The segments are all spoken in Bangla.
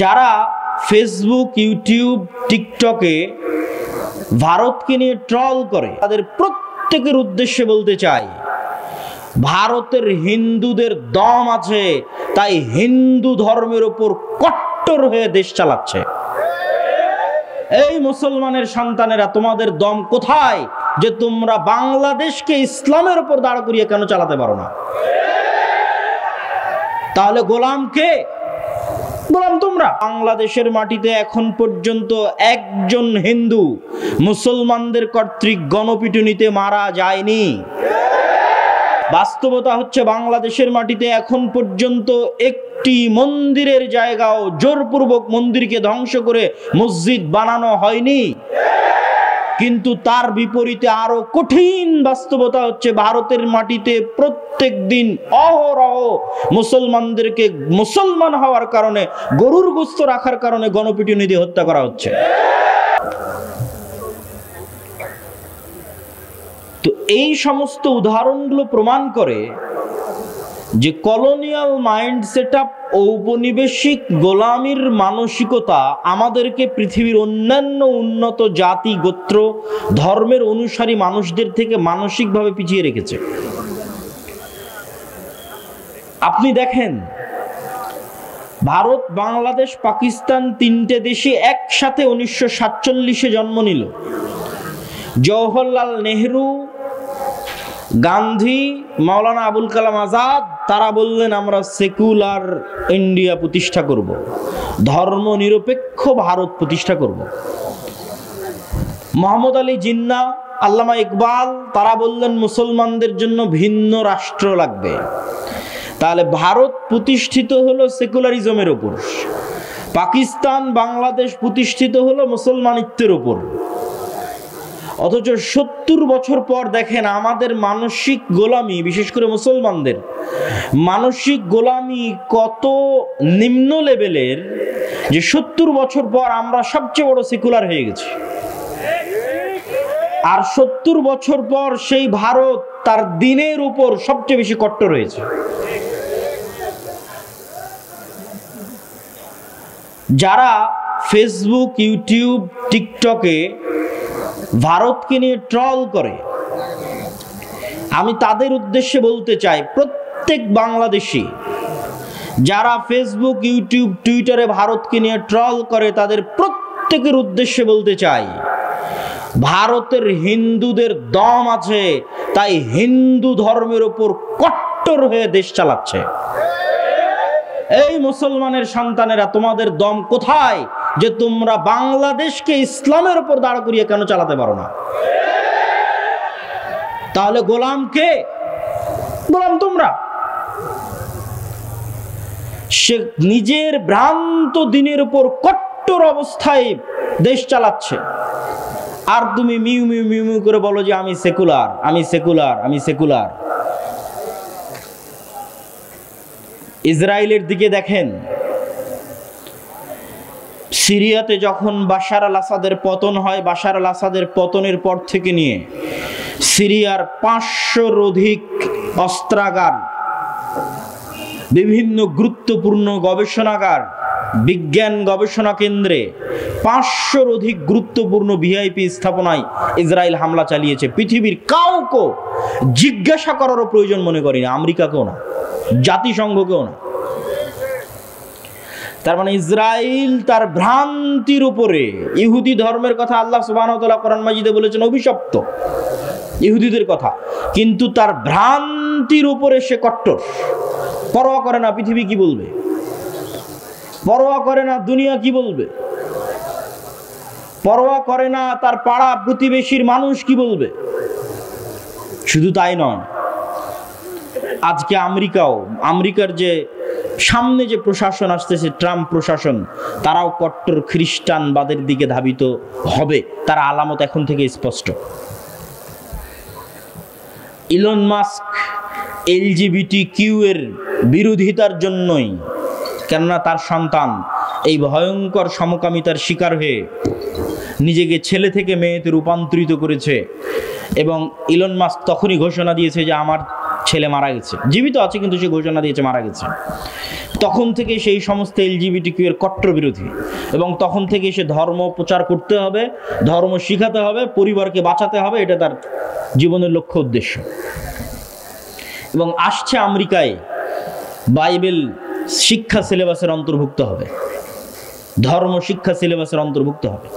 যারা ফেসবুক, ইউটিউব, টিকটকে ভারতকে নিয়ে ট্রল করে তাদের প্রত্যেকের উদ্দেশ্যে বলতে চাই, ভারতের হিন্দুদের দম আছে, তাই হিন্দু ধর্মের উপর কট্টর হয়ে দেশ চালাচ্ছে। এই মুসলমানের সন্তানেরা, তোমাদের দম কোথায় যে তোমরা বাংলাদেশকে ইসলামের উপর দাঁড় করিয়ে কেন চালাতে পারো না? তাহলে গোলাম কে? গোলাম তোমরা। বাংলাদেশের মাটিতে এখন পর্যন্ত একজন হিন্দু মুসলমানদের কর্তৃক গণপিটুনিতে মারা যায়নি। বাস্তবতা হচ্ছে বাংলাদেশের মাটিতে এখন পর্যন্ত একটি মন্দিরের জায়গাও জোরপূর্বক মন্দিরকে ধ্বংস করে মসজিদ বানানো হয়নি। কিন্তু তার বিপরীতে আরো কঠিন বাস্তবতা হচ্ছে ভারতের মাটিতে প্রত্যেক দিন অহরহ মুসলমানদেরকে মুসলমান হওয়ার কারণে, গরুর গোশত রাখার কারণে গণপিটুনি দিয়ে হত্যা করা হচ্ছে। তো এই সমস্ত উদাহরণগুলো প্রমাণ করে যে কলোনিয়াল মাইন্ড সেটআপ, ঔপনিবেশিক গোলামির মানসিকতা আমাদেরকে পৃথিবীর অন্যান্য উন্নত জাতি, গোত্র, ধর্মের অনুসারী মানুষদের থেকে মানসিকভাবে পিছিয়ে রেখেছে। আপনি দেখেন, ভারত, বাংলাদেশ, পাকিস্তান তিনটে দেশে একসাথে 1947-এ জন্ম নিল। জওহরলাল নেহরু, গান্ধী, মাওলানা আবুল কালাম আজাদ তারা বললেন আমরা সেকুলার ইন্ডিয়া প্রতিষ্ঠা করব, ধর্ম নিরপেক্ষ ভারত প্রতিষ্ঠা করব। মোহাম্মদ আলী জিন্নাহ, আল্লামা ইকবাল তারা বললেন মুসলমানদের জন্য ভিন্ন রাষ্ট্র লাগবে। তাহলে ভারত প্রতিষ্ঠিত হলো সেকুলারিজমের উপর, পাকিস্তান, বাংলাদেশ প্রতিষ্ঠিত হলো মুসলমানিত্বের উপর। অথচ 70 বছর পর দেখেন আমাদের মানসিক গোলামি, বিশেষ করে মুসলমানদের মানসিক গোলামি কত নিম্ন লেভেলের যে 70 বছর পর আমরা সবচেয়ে বড় সেকুলার হয়ে গেছি। আর 70 বছর পর সেই ভারত তার দ্বীনের উপর সবচেয়ে বেশি কট্টর হয়েছে। যারা ফেসবুক, ইউটিউব, টিকটকে ভারতকে নিয়ে ট্রল করে, আমি তাদের উদ্দেশ্যে বলতে চাই, প্রত্যেক বাংলাদেশী যারা ফেসবুক, ইউটিউব, টুইটারে ভারতকে নিয়ে ট্রল করে তাদের প্রত্যেকের উদ্দেশ্যে বলতে চাই, ভারতের হিন্দুদের দম আছে, তাই হিন্দু ধর্মের উপর কট্টর হয়ে দেশ চালাচ্ছে। এই মুসলমানের সন্তানেরা, তোমাদের দম কোথায় যে তোমরা বাংলাদেশকে ইসলামের উপর দাঁড় করিয়ে কেন চালাতে পারো না? তাহলে গোলাম কে? গোলাম তোমরা। সে নিজের ভ্রান্ত দ্বীনের উপর কট্টর অবস্থায় দেশ চালাচ্ছে, আর তুমি মিউ মিউ মিউ মিউ করে বলো যে আমি সেকুলার, আমি সেকুলার, আমি সেকুলার। ইসরায়েলের দিকে দেখেন, সিরিয়াতে যখন বাশার আল আসাদের পতন হয়, বাশার আল আসাদের পতনের পর থেকে নিয়ে সিরিয়ার 500-র অধিক অস্ত্রাগার, বিভিন্ন গুরুত্বপূর্ণ গবেষণাগার, বিজ্ঞান গবেষণা কেন্দ্রে 500-র অধিক গুরুত্বপূর্ণ ভিআইপি স্থাপনায় ইসরায়েল হামলা চালিয়েছে। পৃথিবীর কাউকে জিজ্ঞাসা করারও প্রয়োজন মনে করি না, আমেরিকাকেও না, জাতিসংঘকেও না। তার মানে ইসরায়েল তার ভ্রান্তির উপরে, ইহুদি ধর্মের কথা আল্লাহ সুবহানাহু ওয়া তাআলা কোরআন মাজিদে বলেছেন অভিশপ্ত ইহুদিদের কথা, কিন্তু তার ভ্রান্তির উপরে সে কট্টর, পরোয়া করে না পৃথিবী কি বলবে, পরোয়া করে না দুনিয়া কি বলবে, পরোয়া করে না তার পাড়া প্রতিবেশীর মানুষ কি বলবে। শুধু তাই নয়, আজকে আমেরিকার যে সামনে যে প্রশাসন আসতেছে, ট্রাম্প প্রশাসন, তারাও কট্টর খ্রিস্টানবাদের দিকে ধাবিত হবে, তার আলামত এখন থেকে স্পষ্ট। ইলন মাস্ক LGBTQ এর বিরোধিতার জন্যই, কেননা তার সন্তান এই ভয়ঙ্কর সমকামিতার শিকার হয়ে নিজেকে ছেলে থেকে মেয়েতে রূপান্তরিত করেছে, এবং ইলন মাস্ক তখনই ঘোষণা দিয়েছে যে আমার ছেলে মারা গেছে, জীবিত আছে কিন্তু সে ঘোষণা দিয়েছে মারা গেছে। তখন থেকে সেই সমস্ত এলজিবিটিকিউ এর কট্টর বিরোধী, এবং তখন থেকে সে ধর্ম প্রচার করতে হবে, ধর্ম শিখাতে হবে, পরিবারকে বাঁচাতে হবে, এটা তার জীবনের লক্ষ্য উদ্দেশ্য। এবং আসছে আমেরিকায় বাইবেল শিক্ষা সিলেবাসের অন্তর্ভুক্ত হবে, ধর্ম শিক্ষা সিলেবাসের অন্তর্ভুক্ত হবে।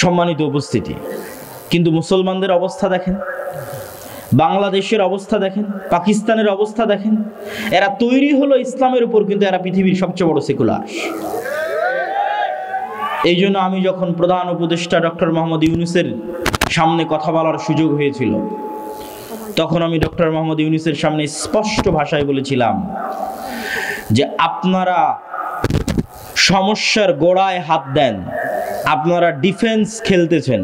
সম্মানিত উপস্থিতি, কিন্তু মুসলমানদের অবস্থা দেখেন, বাংলাদেশের অবস্থা দেখেন, পাকিস্তানের অবস্থা দেখেন। এরা তৈরি হলো ইসলামের উপর, কিন্তু এরা পৃথিবীর সবচেয়ে বড় সেকুলার। এই জন্য আমি যখন প্রধান উপদেষ্টা ডক্টর মোহাম্মদ ইউনূসের সামনে কথা বলার সুযোগ হয়েছিল, তখন আমি ডক্টর মোহাম্মদ ইউনূসের সামনে স্পষ্ট ভাষায় বলেছিলাম যে আপনারা সমস্যার গোড়ায় হাত দেন, আপনারা ডিফেন্স খেলতেছেন,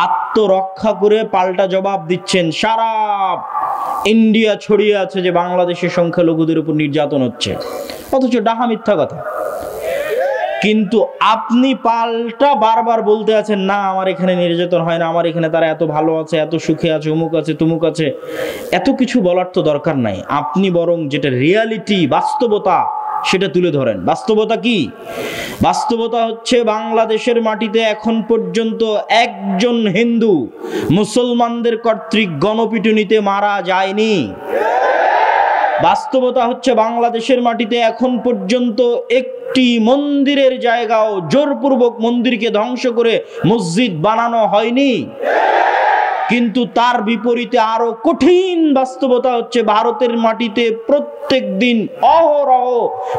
আত্মরক্ষা করে পাল্টা জবাব দিচ্ছেন। সারা ইন্ডিয়া ছড়িয়ে আছে যে বাংলাদেশের সংখ্যালঘুদের উপর নির্যাতন হচ্ছে, অথচ ডাহা মিথ্যা কথা। কিন্তু আপনি পাল্টা বারবার বলতে আছেন, না আমার এখানে নির্যাতন হয় না, আমার এখানে তারা এত ভালো আছে, এত সুখে আছে, অমুক আছে তুমুক আছে। এত কিছু বলার তো দরকার নাই, আপনি বরং যেটা রিয়ালিটি, বাস্তবতা, সেটা তুলে ধরেন। বাস্তবতা কি? বাস্তবতা হচ্ছে বাংলাদেশের মাটিতে এখন পর্যন্ত একজন হিন্দু মুসলমানদের কর্তৃক গণপিটুনিতে মারা যায়নি। বাস্তবতা হচ্ছে বাংলাদেশের মাটিতে এখন পর্যন্ত একটি মন্দিরের জায়গাও জোরপূর্বক মন্দিরকে ধ্বংস করে মসজিদ বানানো হয়নি। কিন্তু তার বিপরীতে আরো কঠিন বাস্তবতা হচ্ছে ভারতের মাটিতে প্রত্যেক দিন অহরহ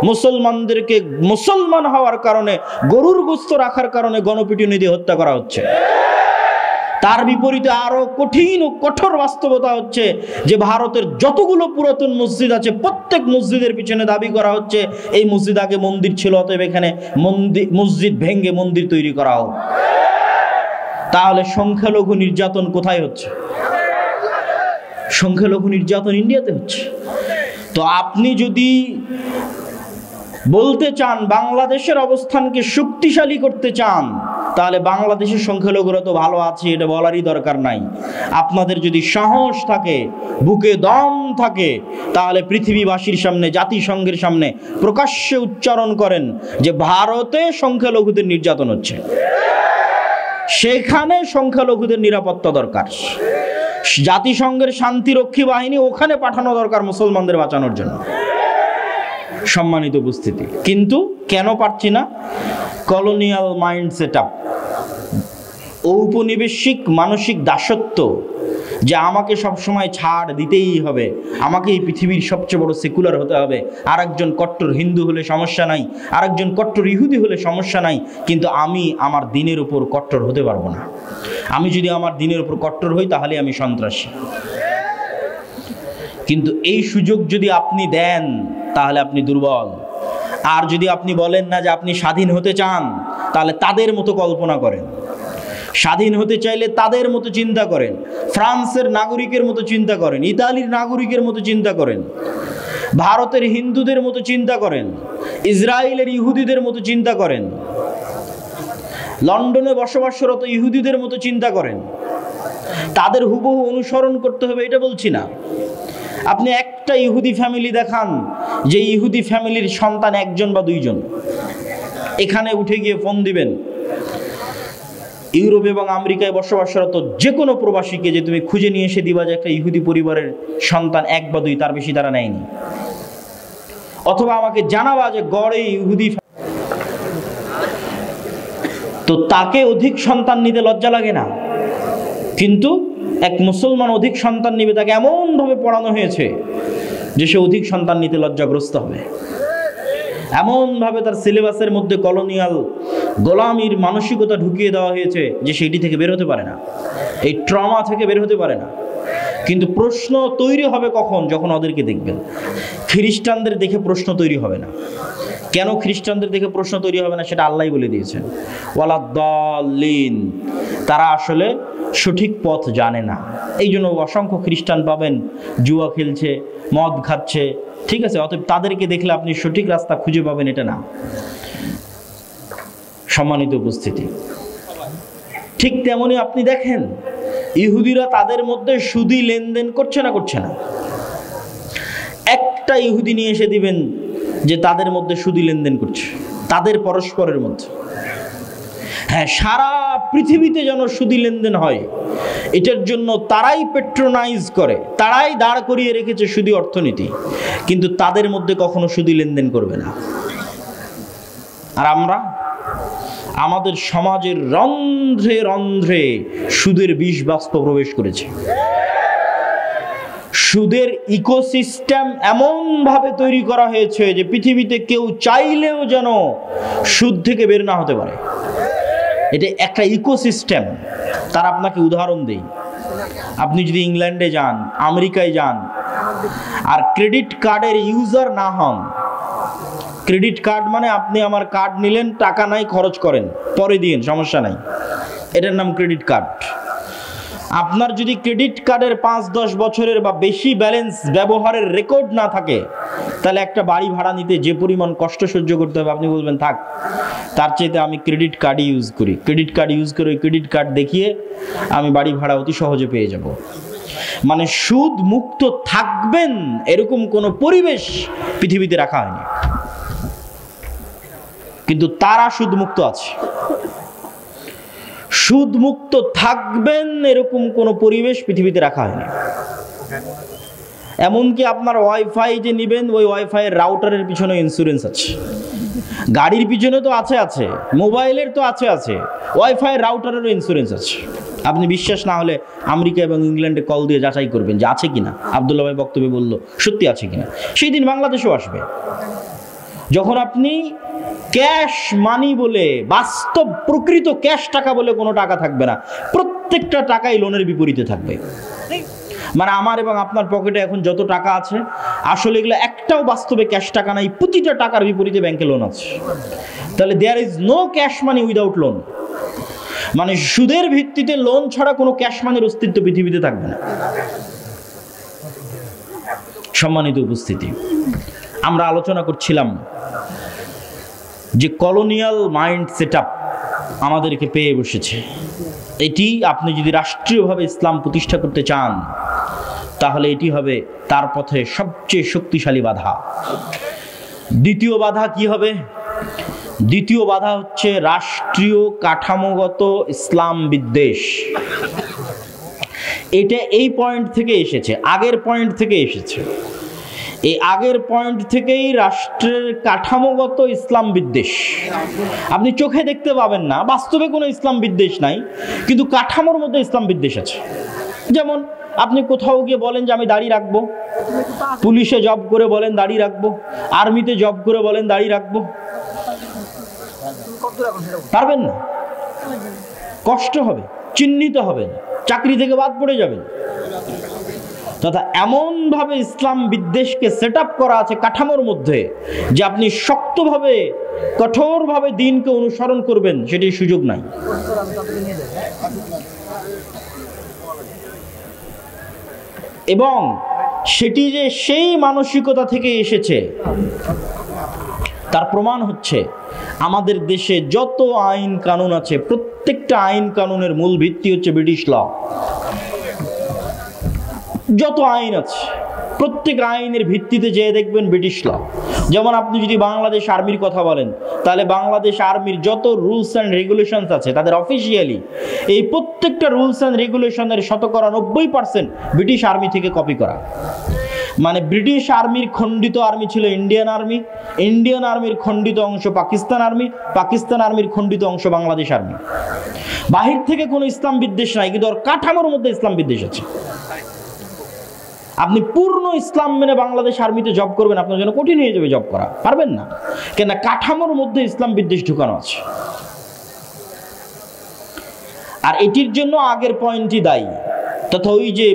মুসলমানদেরকে মুসলমান হওয়ার কারণে, গরুর গোশত রাখার কারণে গণপিটুনি দিয়ে হত্যা করা হচ্ছে। তার বিপরীতে আরো কঠিন ও কঠোর বাস্তবতা হচ্ছে যে ভারতের যতগুলো পুরাতন মসজিদ আছে, প্রত্যেক মসজিদের পিছনে দাবি করা হচ্ছে এই মসজিদ আগে মন্দির ছিল, অতএব এখানে মসজিদ ভেঙে মন্দির তৈরি করা হোক। তাহলে সংখ্যালঘু নির্যাতন কোথায় হচ্ছে? সংখ্যালঘু নির্যাতন ইন্ডিয়াতে হচ্ছে। তো আপনি যদি বলতে চান বাংলাদেশের অবস্থানকে শক্তিশালী করতে চান, তাহলে বাংলাদেশের সংখ্যালঘুরা তো ভালো আছে, এটা বলারই দরকার নাই। আপনাদের যদি সাহস থাকে, বুকে দম থাকে, তাহলে পৃথিবীবাসীর সামনে, জাতিসংঘের সামনে প্রকাশ্যে উচ্চারণ করেন যে ভারতে সংখ্যালঘুদের নির্যাতন হচ্ছে, সেখানে সংখ্যালঘুদের নিরাপত্তা দরকার, জাতিসংঘের শান্তিরক্ষী বাহিনী ওখানে পাঠানো দরকার মুসলমানদের বাঁচানোর জন্য। সম্মানিত উপস্থিতি, কিন্তু কেন পারছি না? কলোনিয়াল মাইন্ড সেটআপ, ঔপনিবেশিক মানসিক দাসত্ব, যে আমাকে সবসময় ছাড় দিতেই হবে, আমাকে এই পৃথিবীর সবচেয়ে বড় সেকুলার হতে হবে, আর একজন কট্টর হিন্দু হলে সমস্যা নাই, আর একজন কট্টর ইহুদি হলে সমস্যা নাই, কিন্তু আমি আমার দিনের উপর কট্টর হতে পারবো না। আমি যদি আমার দিনের উপর কট্টর হই তাহলে আমি সন্ত্রাসী। কিন্তু এই সুযোগ যদি আপনি দেন তাহলে আপনি দুর্বল। আর যদি আপনি বলেন না যে আপনি স্বাধীন হতে চান, তাহলে তাদের মতো কল্পনা করেন। স্বাধীন হতে চাইলে তাদের মতো চিন্তা করেন, ফ্রান্সের নাগরিকের মতো চিন্তা করেন, ইতালির নাগরিকের মতো চিন্তা করেন, ভারতের হিন্দুদের মতো চিন্তা করেন, ইসরায়েলের ইহুদিদের মতো চিন্তা করেন, লন্ডনে বসবাসরত ইহুদিদের মতো চিন্তা করেন। তাদের হুবহু অনুসরণ করতে হবে এটা বলছি না। আপনি একটা ইহুদি ফ্যামিলি দেখান যে ইহুদি ফ্যামিলির সন্তান একজন বা দুইজন, এখানে উঠে গিয়ে ফোন দিবেন ইউরোপ এবং আমেরিকায় বসবাসরত যে কোনো প্রবাসীকে যে তুমি খুঁজে নিয়ে এসে দিবা যে একটা ইহুদি পরিবারের সন্তান এক বা দুই, তার বেশি তারা নেয়নি। অথবা আমাকে জানাবা যে গড়ে ইহুদি, তো তাকে অধিক সন্তান নিতে লজ্জা লাগে না? কিন্তু এক মুসলমান অধিক সন্তান নিবে, তাকে এমনভাবে পড়ানো হয়েছে যে সে অধিক সন্তান নিতে লজ্জাগ্রস্ত হবে। এমনভাবে তার সিলেবাসের মধ্যে কলোনিয়াল গোলামির মানসিকতা ঢুকিয়ে দেওয়া হয়েছে যে সেটি থেকে বের হতে পারে না, এই ট্রমা থেকে বের হতে পারে না। কিন্তু প্রশ্ন তৈরি হবে কখন? যখন ওদেরকে দেখবেন। খ্রিস্টানদের দেখে প্রশ্ন তৈরি হবে না। কেন খ্রিস্টানদের দেখে প্রশ্ন তৈরি হবে না সেটা আল্লাহই বলে দিয়েছেন, ওয়ালাদ্দাল্লিন, তারা আসলে সঠিক পথ জানে না। এই জন্য অসংখ্য খ্রিস্টান পাবেন জুয়া খেলছে, মদ খাচ্ছে, ঠিক আছে? অতএব তাদেরকে দেখলে আপনি সঠিক রাস্তা খুঁজে পাবেন এটা না। সম্মানিত উপস্থিতি, ঠিক তেমনি আপনি দেখেন ইহুদিরা তাদের মধ্যে সুদি লেনদেন করছে না করছে না? একটা ইহুদি নিয়ে এসে দিবেন যে তাদের মধ্যে সুদি লেনদেন করছে, তাদের পরস্পরের মধ্যে। হ্যাঁ, সারা পৃথিবীতে যেন সুদি লেনদেন হয়, এটার জন্য তারাই পেট্রোনাইজ করে, তারাই দাঁড় করিয়ে রেখেছে সুদি অর্থনীতি, কিন্তু তাদের মধ্যে কখনো সুদি লেনদেন করবে না। আর আমরা আমাদের সমাজের রন্ধ্রে রন্ধ্রে সুদের বিষ বাষ্প প্রবেশ করেছে। সুদের ইকোসিস্টেম এমন ভাবে তৈরি করা হয়েছে যে পৃথিবীতে কেউ চাইলেও যেন সুদ থেকে বের না হতে পারে। এটা একটা ইকোসিস্টেম। তার আপনাকে উদাহরণ দেই, আপনি যদি ইংল্যান্ডে যান, আমেরিকায় যান, আর ক্রেডিট কার্ডের ইউজার না হন, ক্রেডিট কার্ড মানে আপনি আমার কার্ড নিলেন, টাকা নাই, খরচ করেন, পরে দিন, সমস্যা নাই, এটার নাম ক্রেডিট কার্ড। আপনার যদি ক্রেডিট কার্ডের 5-10 বছরের বা বেশি ব্যালেন্স ব্যবহারের রেকর্ড না থাকে, তাহলে একটা বাড়ি ভাড়া নিতে যে পরিমাণ কষ্ট সহ্য করতে হবে, আপনি বলবেন থাক, তার চাইতে আমি ক্রেডিট কার্ডই ইউজ করি। ক্রেডিট কার্ড ইউজ করে ওই ক্রেডিট কার্ড দেখিয়ে আমি বাড়ি ভাড়া অতি সহজে পেয়ে যাব। মানে সুদ মুক্ত থাকবেন এরকম কোনো পরিবেশ পৃথিবীতে রাখা হয়নি, কিন্তু তারা সুদ মুক্ত আছে। সুদ মুক্ত থাকবেন এরকম কোনো পরিবেশ পৃথিবীতে রাখা হয়নি। এমনকি আপনার ওয়াইফাই যে নেবেন, ওই ওয়াইফাই এর রাউটারের পিছনে ইন্স্যুরেন্স আছে, গাড়ির পিছনে তো আছে, মোবাইলের তো আছে, ওয়াইফাই এর রাউটারেরও ইন্স্যুরেন্স আছে। আপনি বিশ্বাস না হলে আমেরিকা এবং ইংল্যান্ডে কল দিয়ে যাচাই করবেন যে আছে কিনা। আব্দুল্লাহ ভাই বক্তব্যে বলল সত্যি আছে কিনা। সেই দিন বাংলাদেশেও আসবে যখন আপনি ক্যাশ মানি বলে, বাস্তব প্রকৃত ক্যাশ টাকা বলে কোনো টাকা থাকবে না, প্রত্যেকটা টাকাই লোনের বিপরীতে থাকবে। মানে আমার এবং আপনার পকেটে এখন যত টাকা আছে, আসলে এগুলো একটাও বাস্তবে ক্যাশ টাকা নাই, প্রতিটা টাকার বিপরীতে ব্যাংকে লোন আছে। তাহলে there is no cash money without loan. মানে সুদের ভিত্তিতে লোন ছাড়া কোনো ক্যাশ মানির অস্তিত্ব পৃথিবীতে থাকবে না। সম্মানিত উপস্থিতি, আমরা আলোচনা করছিলাম যে কলোনিয়াল মাইন্ড সেটআপ আমাদেরকে পেয়ে বসেছে। এটি আপনি যদি রাষ্ট্রীয়ভাবে ইসলাম প্রতিষ্ঠা করতে চান, তাহলে এটি হবে তার পথে সবচেয়ে শক্তিশালী বাধা। দ্বিতীয় বাধা কি হবে? দ্বিতীয় বাধা হচ্ছে রাষ্ট্রীয় কাঠামোগত ইসলাম বিদ্বেষ। এটা এই পয়েন্ট থেকে এসেছে, আগের পয়েন্ট থেকে এসেছে। এই আগের পয়েন্ট থেকেই রাষ্ট্রের কাঠামোগত ইসলাম বিদ্বেষ। আপনি চোখে দেখতে পাবেন না, বাস্তবে কোনো ইসলাম বিদ্বেষ নাই, কিন্তু কাঠামোর মধ্যে ইসলাম বিদ্বেষ আছে। যেমন আপনি কোথাও গিয়ে বলেন যে আমি দাড়ি রাখবো, পুলিশে জব করে বলেন দাড়ি রাখবো, আর্মিতে জব করে বলেন দাড়ি রাখবো, পারবেন না, কষ্ট হবে, চিহ্নিত হবেন, চাকরি থেকে বাদ পড়ে যাবেন। তথা এমনভাবে ইসলাম বিদ্বেষকে সেট আপ করা আছে কাঠামোর মধ্যে যে আপনি শক্তভাবে, কঠোরভাবে দিনকে অনুসরণ করবেন, সেটির সুযোগ নাই। এবং সেটি যে সেই মানসিকতা থেকে এসেছে তার প্রমাণ হচ্ছে আমাদের দেশে যত আইন কানুন আছে, প্রত্যেকটা আইন কানুনের মূল ভিত্তি হচ্ছে ব্রিটিশ ল। যত আইন আছে প্রত্যেক আইনের ভিত্তিতে যে দেখবেন ব্রিটিশ ল। যেমন আপনি যদি বাংলাদেশ আর্মির কথা বলেন, তাহলে বাংলাদেশ আর্মির যত রুলস অ্যান্ড রেগুলেশনস আছে, তাদের অফিসিয়ালি এই প্রত্যেকটা রুলস অ্যান্ড রেগুলেশনের 90% ব্রিটিশ আর্মি থেকে কপি করা। মানে ব্রিটিশ আর্মির খণ্ডিত আর্মি ছিল ইন্ডিয়ান আর্মি, ইন্ডিয়ান আর্মির খণ্ডিত অংশ পাকিস্তান আর্মি, পাকিস্তান আর্মির খণ্ডিত অংশ বাংলাদেশ আর্মি। বাহির থেকে কোনো ইসলাম বিদ্বেষ নাই, কিন্তু ওর কাঠামোর মধ্যে ইসলাম বিদ্বেষ আছে। আপনি পূর্ণ ইসলাম মেনে বাংলাদেশ আর্মিতে জব করবেন, আপনার জন্য কঠিন হয়ে যাবে জব করা, পারবেন না, কেন কাঠামোর মধ্যে ইসলাম বিদ্বেষ ঢুকানো আছে। আর এটির জন্য আগের পয়েন্টই দায়ী। তথা ওই যে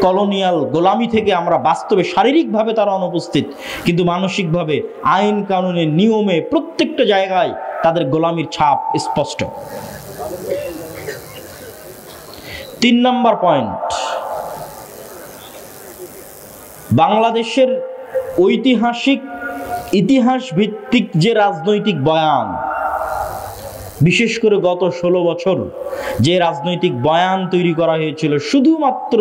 কলোনিয়াল গোলামি থেকে আমরা বাস্তবে শারীরিকভাবে তারা অনুপস্থিত, কিন্তু মানসিকভাবে আইন কানুনের নিয়মে প্রত্যেকটা জায়গায় তাদের গোলামির ছাপ স্পষ্ট। 3 নম্বর পয়েন্ট, বাংলাদেশের ঐতিহাসিক ইতিহাস ভিত্তিক যে রাজনৈতিক বয়ান, বিশেষ করে গত 16 বছর যে রাজনৈতিক বয়ান তৈরি করা হয়েছিল শুধুমাত্র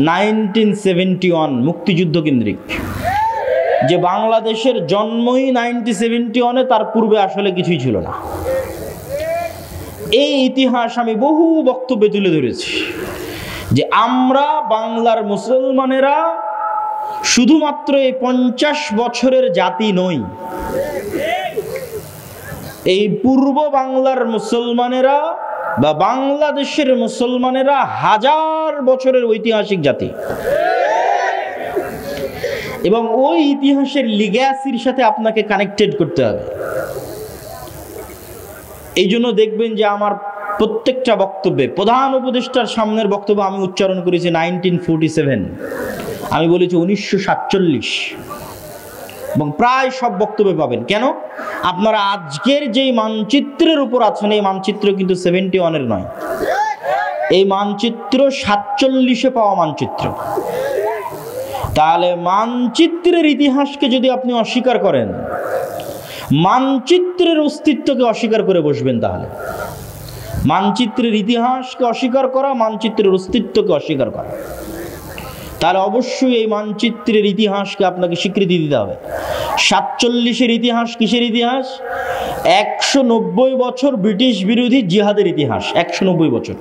1971 মুক্তিযুদ্ধ কেন্দ্রিক, যে বাংলাদেশের জন্মই 1971-এ, তার পূর্বে আসলে কিছুই ছিল না। এই ইতিহাস আমি বহু বক্তব্যে তুলে ধরেছি যে আমরা বাংলার মুসলমানেরা শুধুমাত্র এই 50 বছরের জাতি নই, এই পূর্ব বাংলার মুসলমানেরা বা বাংলাদেশের মুসলমানেরা হাজার বছরের ঐতিহাসিক জাতি, এবং ওই ইতিহাসের লিগ্যাসির সাথে আপনাকে কানেক্টেড করতে হবে। এই জন্য দেখবেন যে আমার প্রত্যেকটা বক্তব্যে প্রধান উপদেষ্টার সামনের বক্তব্য আমি উচ্চারণ করেছি 1947, আমি বলেছি 1947, এবং প্রায় সব বক্তব্যে পাবেন। কেন? আপনারা আজকের যেই মানচিত্রের উপর আছেন, এই মানচিত্র কিন্তু 71-এর নয়, এই মানচিত্র 47-এ পাওয়া মানচিত্র। তাহলে মানচিত্রের ইতিহাসকে যদি আপনি অস্বীকার করেন, মানচিত্রের অস্তিত্বকে অস্বীকার করে বসবেন, তাহলে মানচিত্রের ইতিহাসকে অস্বীকার করা, মানচিত্রের অস্তিত্বকে অস্বীকার করা, তাহলে অবশ্যই এই মানচিত্রের ইতিহাসকে আপনাকে স্বীকৃতি দিতে হবে। 47-এর ইতিহাস কিসের ইতিহাস? 190 বছর ব্রিটিশ বিরোধী জিহাদের ইতিহাস, 190 বছর।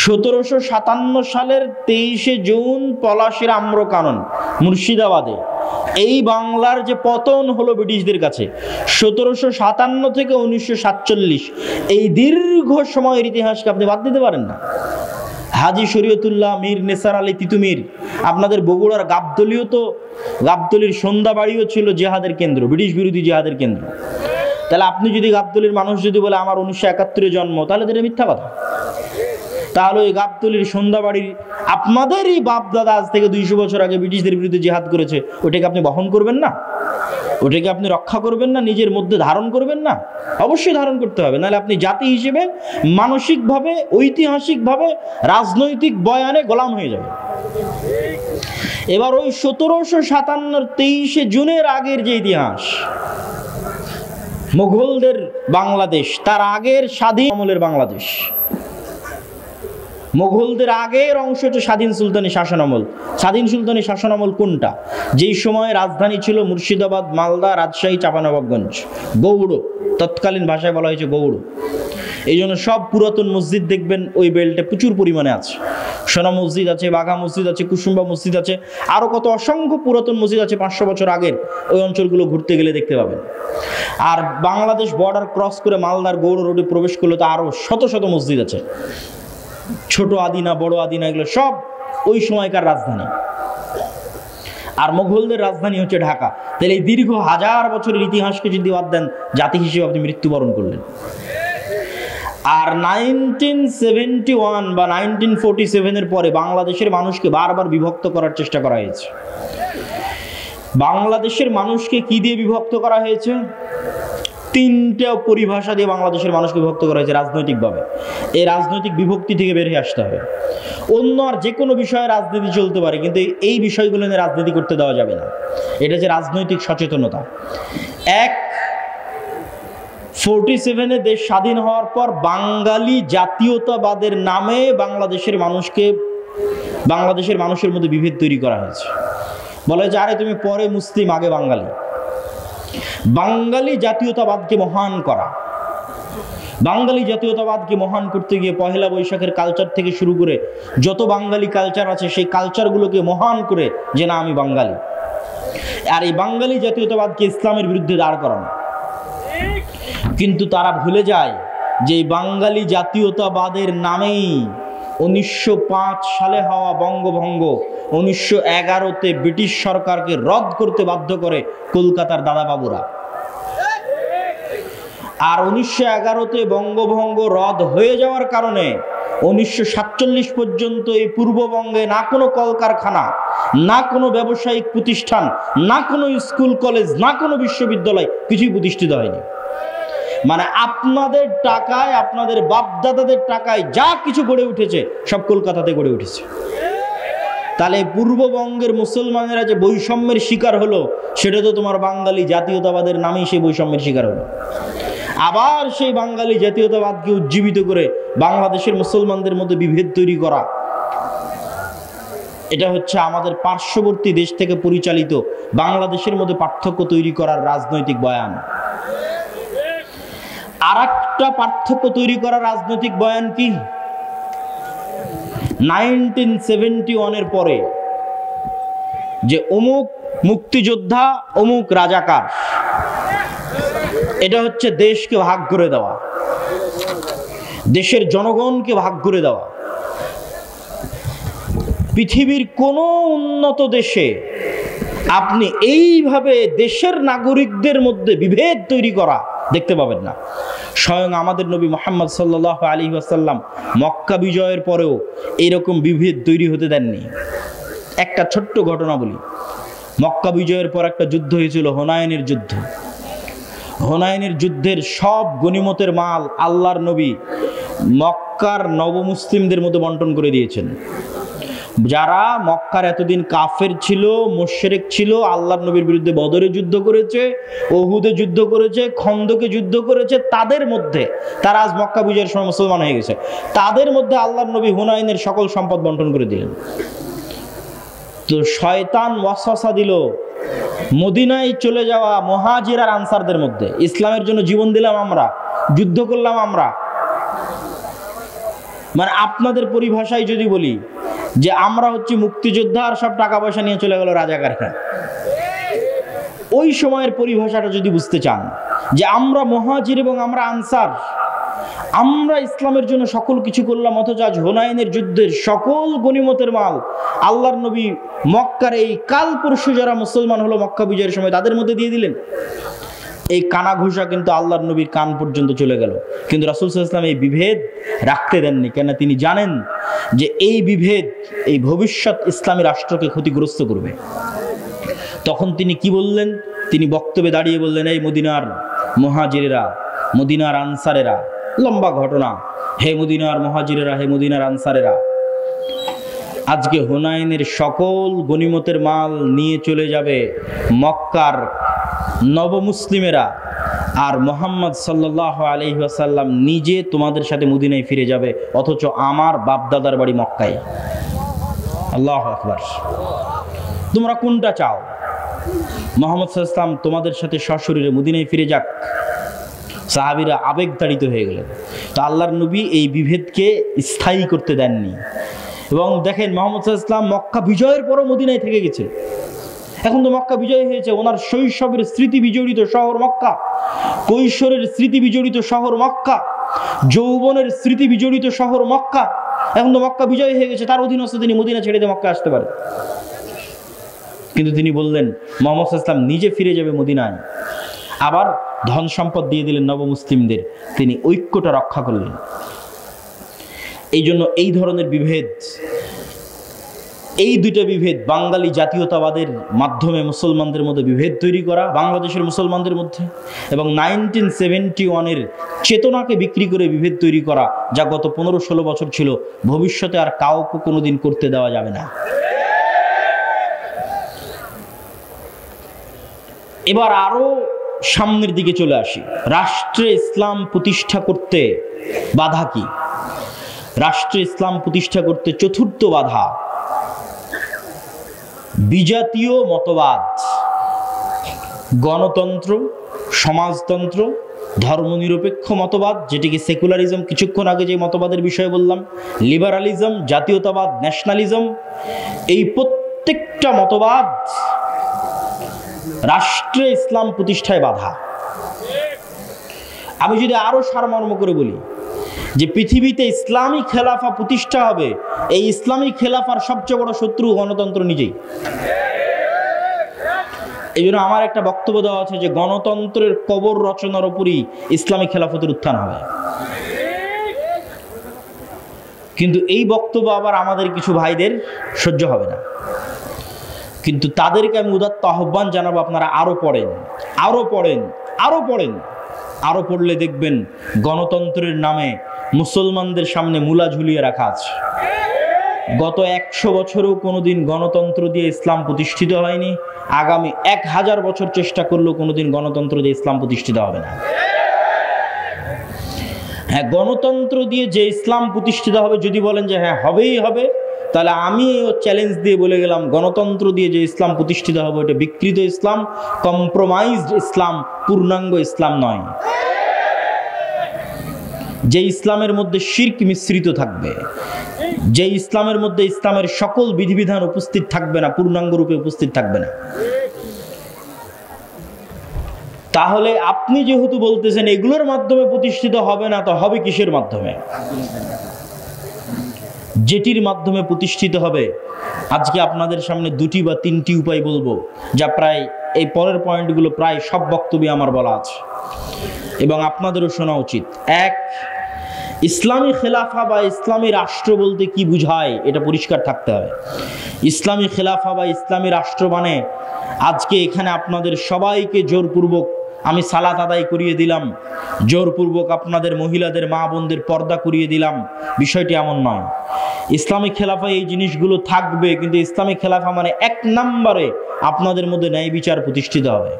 1757 সালের 23শে জুন পলাশির আম্রকানন মুর্শিদাবাদে এই বাংলার যে পতন হলো ব্রিটিশদের কাছে, 1757 থেকে 1947, এই দীর্ঘ সময়ের ইতিহাসকে আপনি বাদ দিতে পারেন না। হাজী শরীয়তুল্লাহ মীর নেসার আলী তিতুমির, আপনাদের বগুড়ার গাবতলীর সন্ধ্যাবাড়িও ছিল জিহাদের কেন্দ্র, ব্রিটিশ বিরোধী জিহাদের কেন্দ্র। তাহলে আপনি যদি গাবতলীর মানুষ যদি বলে আমার 1971-এ জন্ম, তাহলে এটা মিথ্যা কথা। তাহলে ওই গাবতলীর সন্ধ্যাবাড়ির আপনাদেরই বাপ দাদা আজ থেকে 200 বছর আগে ব্রিটিশদের বিরুদ্ধে জিহাদ করেছে, ওটাকে আপনি বহন করবেন না? ওটাকে আপনি রক্ষা করবেন না? নিজের মধ্যে ধারণ করবেন না? অবশ্যই ধারণ করতে হবে, নাহলে আপনি জাতি হিসেবে মানসিকভাবে, ঐতিহাসিকভাবে, রাজনৈতিক বয়ানে গোলাম হয়ে যাবে। এবার ওই 1757 23শে জুনের আগের যে ইতিহাস, মুঘলদের বাংলাদেশ, তার আগের স্বাধীন আমলের বাংলাদেশ, মুঘলদের আগের অংশ হচ্ছে স্বাধীন সুলতানি শাসনামল। স্বাধীন সুলতানি শাসনামল কোনটা? যেই সময় রাজধানী ছিল মুর্শিদাবাদ, মালদা, রাজশাহী, চাঁপানবাবগঞ্জ, গৌড়, তৎকালীন ভাষায় বলা হয়েছে গৌড়। এই জন্য সব পুরাতন মসজিদ দেখবেন ওই বেল্টে প্রচুর পরিমাণে আছে। সোনা মসজিদ আছে, বাঘা মসজিদ আছে, কুসুম্বা মসজিদ আছে, আরও কত অসংখ্য পুরাতন মসজিদ আছে 500 বছর আগের। ওই অঞ্চলগুলো ঘুরতে গেলে দেখতে পাবেন। আর বাংলাদেশ বর্ডার ক্রস করে মালদার গৌড় রোডে প্রবেশ করলে তো আরও শত শত মসজিদ আছে, ছোট আদিনা, বড় আদিনা, এগুলো সব ওই সময়কার রাজধানী। আর মুঘলদের রাজধানী হচ্ছে ঢাকা। তাহলে এই দীর্ঘ হাজার বছরের ইতিহাসকে যদি বাদ দেন, জাতি হিসেবে আপনি মৃত্যুবরণ করলেন। আর 1971 বা 1947-এর পরে বাংলাদেশের মানুষকে বারবার বিভক্ত করার চেষ্টা করা হয়েছে। বাংলাদেশের মানুষকে কি দিয়ে বিভক্ত করা হয়েছে? 3টে পরিভাষা দিয়ে বাংলাদেশের মানুষকে বিভক্ত করা হয়েছে রাজনৈতিকভাবে। এই রাজনৈতিক বিভক্তি থেকে বের হয়ে আসতে হবে। অন্য আর যে কোনো বিষয়ে রাজনীতি চলতে পারে, কিন্তু এই বিষয়গুলো নিয়ে রাজনীতি করতে দেওয়া যাবে না। এটা যে রাজনৈতিক সচেতনতা। 47-এ দেশ স্বাধীন হওয়ার পর বাঙালি জাতীয়তাবাদের নামে বাংলাদেশের মানুষের মধ্যে বিভেদ তৈরি করা হয়েছে। বলে যে আরে তুমি পরে মুসলিম, আগে বাঙালি। বাঙালি জাতীয়তাবাদকে মহান করা, বাঙালি জাতীয়তাবাদকে মহান করতে গিয়ে পহেলা বৈশাখের কালচার থেকে শুরু করে যত বাঙালি কালচার আছে, সেই কালচারগুলোকে মহান করে যে না আমি বাঙালি। আর এই বাঙালি জাতীয়তাবাদকে ইসলামের বিরুদ্ধে দাঁড় করানো। কিন্তু তারা ভুলে যায় যে বাঙালি জাতীয়তাবাদের নামেই 1905 সালে হওয়া বঙ্গভঙ্গ 1911-তে ব্রিটিশ সরকারকে রদ করতে বাধ্য করে কলকাতার দাদাবাবুরা। আর 1911-তে বঙ্গভঙ্গ রদ হয়ে যাওয়ার কারণে 1947 পর্যন্ত এই পূর্ববঙ্গে না কোনো কলকারখানা, না কোনো ব্যবসায়িক প্রতিষ্ঠান, না কোনো স্কুল কলেজ, না কোনো বিশ্ববিদ্যালয়, কিছুই প্রতিষ্ঠিত হয়নি। মানে আপনাদের টাকায়, আপনাদের বাপদাদাদের টাকায় যা কিছু গড়ে উঠেছে সব কলকাতাতে গড়ে উঠেছে। তাহলে পূর্ববঙ্গের মুসলমানেরা যে বৈষম্যের শিকার হলো, সেটা তো তোমার বাঙালি জাতীয়তাবাদের নামেই সেই বৈষম্যের শিকার হলো। আবার সেই বাঙালি জাতীয়তাবাদকে উজ্জীবিত করে বাংলাদেশের মুসলমানদের মধ্যে বিভেদ তৈরি করা। এটা হচ্ছে আমাদের পার্শ্ববর্তী দেশ থেকে পরিচালিত বাংলাদেশের মধ্যে পার্থক্য তৈরি করার রাজনৈতিক বয়ান। আর একটা পার্থক্য তৈরি করার রাজনৈতিক বয়ান কি? 1971 পরে যে অমুক মুক্তিযোদ্ধা, অমুক রাজাকার, এটা হচ্ছে দেশকে ভাগ করে দেওয়া, দেশের জনগণকে ভাগ করে দেওয়া। পৃথিবীর কোনো উন্নত দেশে আপনি এইভাবে দেশের নাগরিকদের মধ্যে বিভেদ তৈরি করা দেখতে পাবেন না। স্বয়ং আমাদের নবী মুহাম্মদ সাল্লাল্লাহু আলাইহি ওয়াসাল্লাম মক্কা বিজয়ের পরেও এইরকম বিভেদ তৈরি হতে দেননি। একটা ছোট্ট ঘটনা বলি। মক্কা বিজয়ের পর একটা যুদ্ধ হয়েছিল, হুনাইনের যুদ্ধ। হুনাইনের যুদ্ধের সব গনিমতের মাল আল্লাহর নবী মক্কার নবমুসলিমদের মধ্যে বন্টন করে দিয়েছেন। যারা মক্কার এতদিন কাফের ছিল, মুশরিক ছিল, আল্লাহর নবীর বিরুদ্ধে বদরে যুদ্ধ করেছে, উহুদে যুদ্ধ করেছে, খন্দকে যুদ্ধ করেছে, তাদের মধ্যে, তারা আজ মক্কা বিজয়ের সময় মুসলমান হয়ে গেছে, তাদের মধ্যে আল্লাহর নবী হুনাইনের সকল সম্পদ বন্টন করে দিলেন। তো শয়তান ওয়াসওয়াসা দিল মদিনায় চলে যাওয়া মুহাজির আর আনসারদের মধ্যে, ইসলামের জন্য জীবন দিলাম আমরা, যুদ্ধ করলাম আমরা। মানে আপনাদের পরিভাষায় যদি বলি যে আমরা হচ্ছে মুক্তিযোদ্ধা আর সব টাকা পয়সা নিয়ে চলে গেল রাজাকাররা, ওই সময়ের পরিভাষাটা যদি বুঝতে চান যে আমরা মুহাজির এবং আমরা আনসার, আমরা ইসলামের জন্য সকল কিছু করলাম, অথচ আজ হুনাইনের যুদ্ধের সকল গনিমতের মাল আল্লাহর নবী মক্কার এই কাল পরশু যারা মুসলমান হলো মক্কা বিজয়ের সময় তাদের মধ্যে দিয়ে দিলেন। এই কানা ঘোষা কিন্তু আল্লাহর নবীর কান পর্যন্ত চলে গেল, কিন্তু রাসূল সাল্লাল্লাহু আলাইহি ওয়াসাল্লাম এই বিভেদ রাখতে দেননি। কেন? তিনি জানেন যে এই বিভেদ এই ভবিষ্যৎ ইসলামী রাষ্ট্রকে ক্ষতিগ্রস্ত করবে। তখন তিনি কি বললেন? তিনি বক্তব্যে দাঁড়িয়ে বললেন, এই মদিনার মুহাজিরেরা, মদিনার আনসারেরা, লম্বা ঘটনা, হে মদিনার মুহাজিরেরা, হে মদিনার আনসারেরা, আজকে হুনাইনের সকল গনিমতের মাল নিয়ে চলে যাবে মক্কার নবমুসলিমেরা, আর মুহাম্মদ সাল্লাল্লাহু আলাইহি ওয়াসাল্লাম নিজে তোমাদের সাথে মদিনায় ফিরে যাবে, অথচ আমার বাপদাদার বাড়ি মক্কায়। আল্লাহু আকবার। তোমরা কোনটা চাও? মুহাম্মদ সাল্লাল্লাহু আলাইহি ওয়াসাল্লাম তোমাদের সাথে সশরীরে মদিনায় ফিরে যাক? সাহাবীরা আবেগতাড়িত হয়ে গেলেন। তো আল্লাহর নবী এই বিভেদকে স্থায়ী করতে দেননি। এবং দেখেন মুহাম্মদ সাল্লাল্লাহু আলাইহি ওয়াসাল্লাম মক্কা বিজয়ের পরও মদিনায় থেকে গেছে। এখন তো মক্কা বিজয় হয়েছে, ওনার শৈশবের স্মৃতি বিজড়িত শহর মক্কা, কৈশোরের স্মৃতি বিজড়িত শহর মক্কা, যৌবনের স্মৃতি বিজড়িত শহর মক্কা। এখন তো মক্কা বিজয় হয়ে গেছে, তার অধীনস্থ তিনি মদিনা ছেড়ে দিয়ে মক্কা আসতে পারেন। কিন্তু তিনি বললেন মুহাম্মদ সাল্লাল্লাহু আলাইহি ওয়াসাল্লাম নিজে ফিরে যাবে মদিনায়, আবার ধন সম্পদ দিয়ে দিলেন নবমুসলিমদের। তিনি ঐক্যটা রক্ষা করলেন। এই জন্য এই ধরনের বিভেদ, এই দুইটা বিভেদ, বাঙালি জাতীয়তাবাদের মাধ্যমে মুসলমানদের মধ্যে বিভেদ তৈরি করা বাংলাদেশের মুসলমানদের মধ্যে, এবং 1971 চেতনাকে বিক্রি করে বিভেদ তৈরি করা, যা গত 15-16 বছর ছিল, ভবিষ্যতে আর কাউকে কোনোদিন করতে দেওয়া যাবে না। এবার আরো সামনের দিকে চলে আসি। রাষ্ট্রে ইসলাম প্রতিষ্ঠা করতে বাধা কি? রাষ্ট্রে ইসলাম প্রতিষ্ঠা করতে চতুর্থ বাধা বিজাতীয় মতবাদ, গণতন্ত্র, সমাজতন্ত্র, ধর্মনিরপেক্ষ মতবাদ, যেটিকে সেকুলারিজম, কিছুক্ষণ আগে যে মতবাদের বিষয়ে বললাম, লিবারালিজম, জাতীয়তাবাদ, ন্যাশনালিজম, এই প্রত্যেকটা মতবাদ রাষ্ট্রে ইসলাম প্রতিষ্ঠায় বাধা। আমি যদি আরো সারমর্ম করে বলি যে পৃথিবীতে ইসলামী খেলাফা প্রতিষ্ঠা হবে, এই ইসলামী খেলাফার সবচেয়ে বড় শত্রু গণতন্ত্র নিজেই। এই জন্য আমার একটা বক্তব্য দেওয়া আছে যে গণতন্ত্রের কবর রচনার উপরই ইসলামী খেলাফতের উত্থান হবে। কিন্তু এই বক্তব্য আবার আমাদের কিছু ভাইদের সহ্য হবে না, কিন্তু তাদেরকে আমি উদাত্ত আহ্বান জানাবো, আপনারা আরো পড়েন, আরো পড়েন, আরো পড়েন। আরো পড়লে দেখবেন গণতন্ত্রের নামে মুসলমানদের সামনে মূলা ঝুলিয়ে রাখা আছে। গত 100 বছরেও কোনোদিন গণতন্ত্র দিয়ে ইসলাম প্রতিষ্ঠিত হয়নি, আগামী 1000 বছর চেষ্টা করলেও কোনোদিন গণতন্ত্র দিয়ে ইসলাম প্রতিষ্ঠিত হবে না। হ্যাঁ, গণতন্ত্র দিয়ে যে ইসলাম প্রতিষ্ঠিত হবে যদি বলেন যে হ্যাঁ হবেই হবে, তাহলে আমি চ্যালেঞ্জ দিয়ে বলে গেলাম গণতন্ত্র দিয়ে যে ইসলাম প্রতিষ্ঠিত হবে ওটা বিকৃত ইসলাম, কম্প্রোমাইজড ইসলাম, পূর্ণাঙ্গ ইসলাম নয়। যে ইসলামের মধ্যে শিরক মিশ্রিত থাকবে, যে ইসলামের মধ্যে ইসলামের সকল বিধিবিধান উপস্থিত থাকবে না, পূর্ণাঙ্গ রূপে উপস্থিত থাকবে না। তাহলে আপনি যেহেতু বলতেছেন এগুলোর মাধ্যমে প্রতিষ্ঠিত হবে না, তো হবে কিসের মাধ্যমে? যেটির মাধ্যমে প্রতিষ্ঠিত হবে, আজকে আপনাদের সামনে দুটি বা তিনটি উপায় বলবো, যা প্রায় এই পরের পয়েন্টগুলো প্রায় সব বক্তব্যে আমার বলা আছে এবং আপনাদেরও শোনা উচিত। এক, ইসলামী খেলাফা বা ইসলামী রাষ্ট্র বলতে কি বুঝায় এটা পরিষ্কার থাকতে হবে। ইসলামী খেলাফা বা ইসলামী রাষ্ট্র মানে আজকে এখানে আপনাদের সবাইকে জোরপূর্বক আমি সালাত আদায় করিয়ে দিলাম, জোরপূর্বক আপনাদের মহিলাদের মা বোনদের পর্দা করিয়ে দিলাম, বিষয়টি এমন নয়। ইসলামী খেলাফা এই জিনিসগুলো থাকবে, কিন্তু ইসলামী খেলাফা মানে এক নম্বরে আপনাদের মধ্যে ন্যায় বিচার প্রতিষ্ঠিত হবে।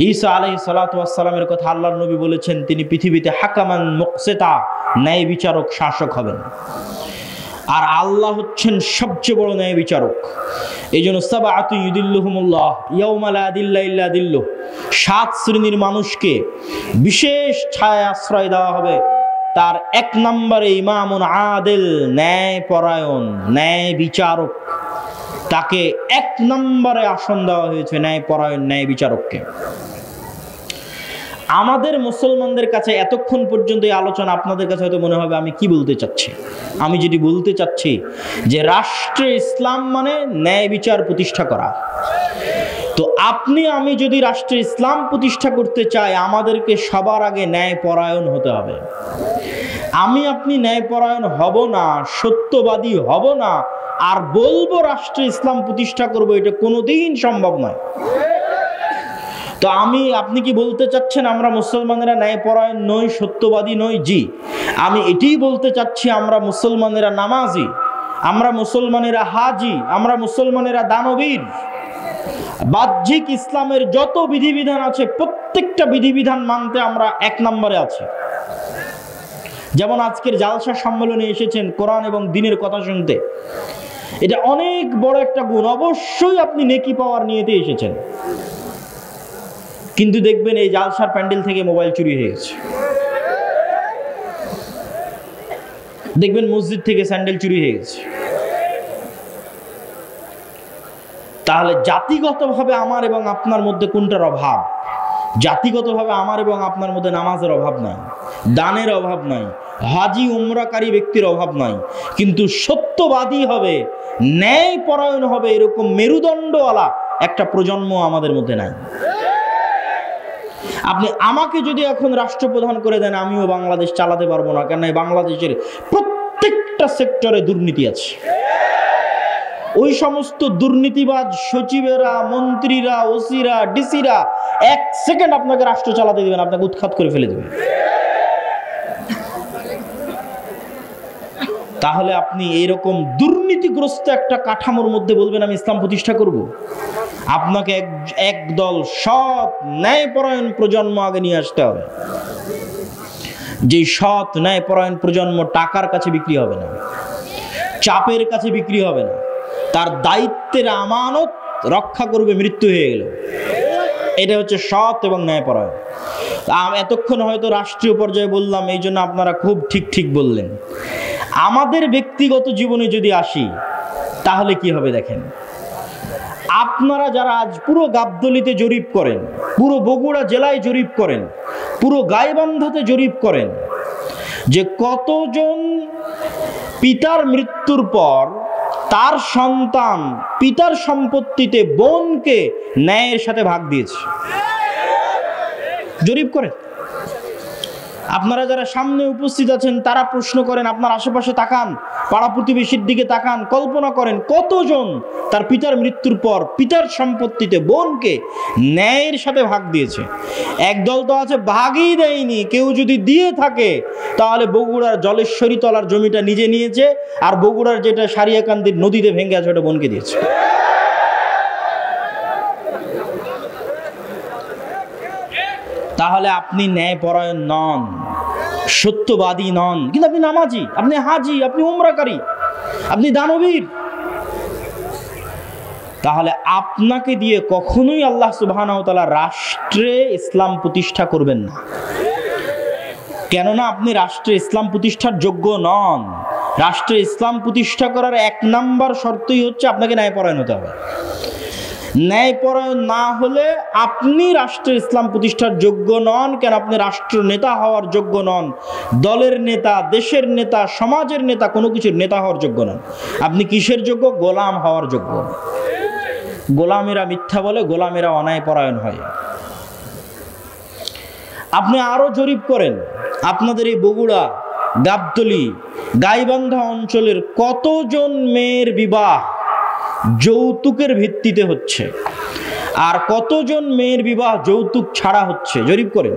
ঈসা আলাইহিস সালাতু ওয়াস সালামের কথা আল্লাহর নবী বলেছেন, তিনি পৃথিবীতে হাকামান মুকসিতা, ন্যায় বিচারক, শাসক হবেন। আর আল্লাহ হচ্ছেন সবচেয়ে বড় ন্যায় বিচারক। এই জন্য সাবআতু ইউদিল্লুহুমুল্লাহ ইয়াউমা লা দিল্লা ইল্লা দিল্লুহ, 7 শ্রেণীর মানুষকে বিশেষ ছায়া আশ্রয় দেওয়া হবে। তার এক নম্বরে ইমামুন আদিল, ন্যায় পরায়ণ, ন্যায় বিচারক। তাকে এক নম্বরে আসন দেওয়া হয়েছে, ন্যায় পরায়ণ, ন্যায় বিচারককে। আমাদের মুসলমানদের কাছে এতক্ষণ পর্যন্ত এই আলোচনা আপনাদের কাছে হয়তো মনে হবে আমি কি বলতে চাচ্ছি। আমি যেটি বলতে চাচ্ছি যে রাষ্ট্রে ইসলাম মানে ন্যায় বিচার প্রতিষ্ঠা করা। তো আপনি আমি যদি রাষ্ট্রে ইসলাম প্রতিষ্ঠা করতে চাই, আমাদেরকে সবার আগে ন্যায় পরায়ণ হতে হবে। আমি আপনি ন্যায় পরায়ণ হব না, সত্যবাদী হব না, আর বলবো রাষ্ট্রে ইসলাম প্রতিষ্ঠা করব, এটা কোনোদিন সম্ভব নয়। তো আপনি কি বলতে চাচ্ছেন আমরা মুসলমানেরা ন্যায়পরায়ণ নই, সত্যবাদী নই? জি, আমি এটাই বলতে চাচ্ছি আমরা মুসলমানেরা নামাজি, আমরা মুসলমানেরা হাজি, আমরা মুসলমানেরা দানবীর। বাহ্যিক ইসলামের যত বিধিবিধান আছে প্রত্যেকটা বিধিবিধান মানতে আমরা এক নম্বরে আছি। যেমন আজকের জালসা সম্মেলনে এসেছেন কোরআন এবং দ্বীনের কথা শুনতে, এটা অনেক বড় একটা গুণ। অবশ্যই আপনি নেকি পাওয়ার নিয়েতে এসেছেন, কিন্তু দেখবেন এই জালসার প্যান্ডেল থেকে মোবাইল চুরি হয়ে গেছে, দেখবেন মসজিদ থেকে স্যান্ডেল চুরি হয়ে গেছে। তাহলে জাতিগতভাবে আমার এবং আপনার মধ্যে কোনটার অভাব? জাতিগতভাবে আমার এবং আপনার মধ্যে নামাজের অভাব নাই, দানের অভাব নাই, হাজি উমরাকারী ব্যক্তির অভাব নাই, কিন্তু সত্যবাদী হবে, ন্যায় পরায়ণ হবে, এরকম মেরুদণ্ডওয়ালা একটা প্রজন্ম আমাদের মধ্যে নাই। আপনি আমাকে যদি এখন রাষ্ট্রপ্রধান করে দেন, আমিও বাংলাদেশ চালাতে পারবো না, কেন বাংলাদেশের প্রত্যেকটা সেক্টরে দুর্নীতি আছে। ওই সমস্ত দুর্নীতিবাজ সচিবেরা, মন্ত্রীরা, ওসিরা, ডিসিরা 1 সেকেন্ড আপনাকে রাষ্ট্র চালাতে দিবেন, আপনাকে উৎখাত করে ফেলে দেবে। তাহলে আপনি এইরকম দুর্নীতিগ্রস্ত একটা কাঠামোর মধ্যে বলবেন আমি ইসলাম প্রতিষ্ঠা করব? আপনাকে একদল সৎ ন্যায়পরায়ণ প্রজন্ম আগে নিয়ে আসতে হবে। যে সৎ ন্যায়পরায়ণ প্রজন্ম টাকার কাছে বিক্রি হবে না, চাপের কাছে বিক্রি হবে না, তার দায়িত্বের আমানত রক্ষা করবে মৃত্যু হয়ে গেল। এটা হচ্ছে সৎ এবং ন্যায়পরায়ণ। এতক্ষণ হয়তো রাষ্ট্রীয় পর্যায়ে বললাম, এই জন্য আপনারা খুব ঠিক বললেন। আমাদের ব্যক্তিগত জীবনে যদি আসি, তাহলে কি হবে দেখেন। আপনারা যারা আজ পুরো গাবতলীতে জরিপ করেন, পুরো বগুড়া জেলায় জরিপ করেন, পুরো গাইবান্ধাতে জরিপ করেন যে কতজন পিতার মৃত্যুর পর তার সন্তান পিতার সম্পত্তিতে বোনকে ন্যায়ের সাথে ভাগ দিয়েছে, জরিপ করেন। আপনারা যারা সামনে উপস্থিত আছেন তারা প্রশ্ন করেন, আপনার আশেপাশে তাকান, পাড়া প্রতিবেশীর দিকে তাকান, কল্পনা করেন কতজন তার পিতার মৃত্যুর পর পিতার সম্পত্তিতে বোনকে ন্যায়ের সাথে ভাগ দিয়েছে। একদল তো আছে ভাগই দেয়নি, কেউ যদি দিয়ে থাকে তাহলে বগুড়ার জলেশ্বরী তলার জমিটা নিজে নিয়েছে, আর বগুড়ার যেটা সারিয়াকান্দির নদীতে ভেঙে আছে ওটা বোনকে দিয়েছে। তাহলে আপনি ন্যায়পরায়ণ নন। সত্যবাদী নন, কিন্তু আপনি নামাজি, আপনি হাজি, আপনি উমরাকারী, আপনি দানবীর। তাহলে আপনাকে দিয়ে কখনোই আল্লাহ সুবহানাহু ওয়া তাআলা রাষ্ট্রে ইসলাম প্রতিষ্ঠা করবেন না, কেননা আপনি রাষ্ট্রে ইসলাম প্রতিষ্ঠার যোগ্য নন। রাষ্ট্রে ইসলাম প্রতিষ্ঠা করার 1 নাম্বার শর্তই হচ্ছে আপনাকে ন্যায়পরায়ণ হতে হবে। ন্যায়পরায়ণ না হলে আপনি রাষ্ট্রে ইসলাম প্রতিষ্ঠার যোগ্য নন। কেন? আপনি রাষ্ট্র নেতা হওয়ার যোগ্য নন, দলের নেতা, দেশের নেতা, সমাজের নেতা, কোনো কিছুর নেতা হওয়ার যোগ্য নন। আপনি কিসের যোগ্য? গোলাম হওয়ার যোগ্য। গোলামেরা মিথ্যা বলে, গোলামেরা অন্যায়পরায়ণ হয়। আপনি আরো জরিপ করেন, আপনাদের এই বগুড়া, গাবতলী, গাইবান্ধা অঞ্চলের কতজন মেয়ের বিবাহ যৌতুকের ভিত্তিতে হচ্ছে, আর কতজন মেয়ের বিবাহ যৌতুক ছাড়া হচ্ছে, জরিপ করেন।